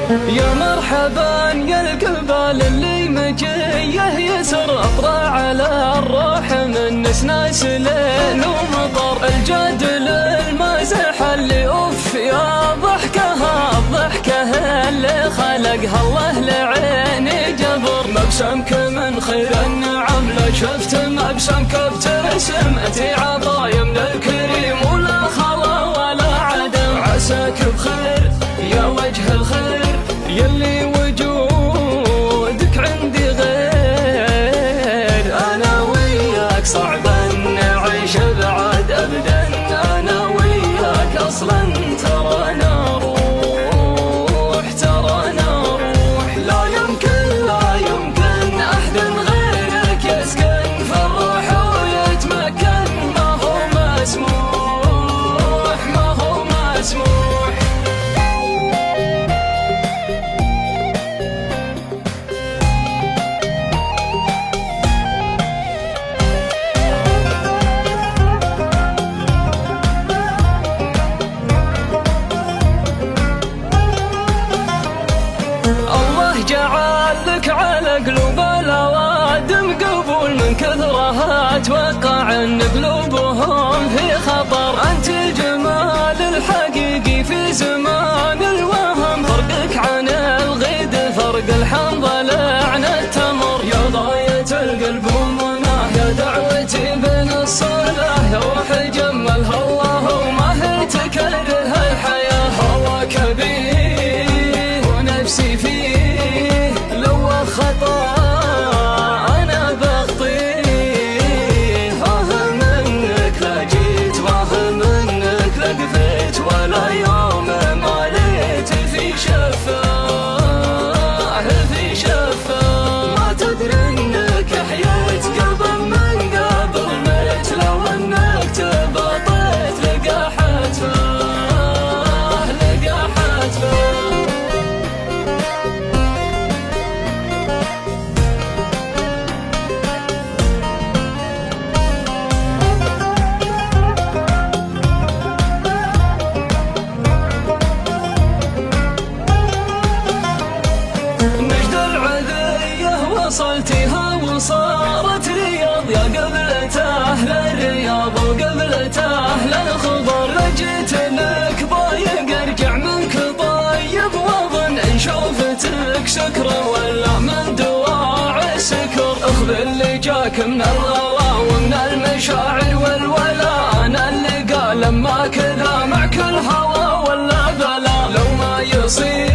يا مرحبا يا القبال اللي مجيه يسر اطرع على الروح من نسناس ليل ومطر الجاد للمازح اللي اوف يا ضحكها الضحكه اللي خلقها الله لعيني جبر مبسمك من خير النعم لا شفت مبسمك بترسم اتي عطايا من الكريم ولا خلا ولا عدم عساك بخير يا وجه الخير يلي وجودك عندي غير انا وياك صعب نعيش بعد ابدا انا وياك اصلا ترانا روح لا يمكن احد غيرك يسكن في الروح ويتمكن ما هو مسموح جعلك على قلوب الأوادم قبول من كثرها أتوقع أن قلوبهم في خطر أنت الجمال الحقيقي في زمان الوهم فرقك عن الغيد فرق الحنظل عن التمر يا ضاية القلب ومناه يا دعوتي بين الصلاة يا روح جملها الله وما هي تكررها الحياة هواك بيه ونفسي فيه خطأ أنا بخطيه منك لا جيت منك لا قفيت ولا يوم ما ليت في شفاه ما تدري إنك حييت قبل من قبل ميت لو إنك تبطيت لقى حتفاه وصلتها وصارت رياض يا قبلة أهل الرياض وقبلة أهل الخضر جيت لك ضايق ارجع منك طيب واظن إن شوفتك سكرة ولا من دواعي السكر اخذ اللي جاك من الغلا ومن المشاعر والولا أنا اللي قال لما كذا مع كل هوا ولا بلا لو ما يصير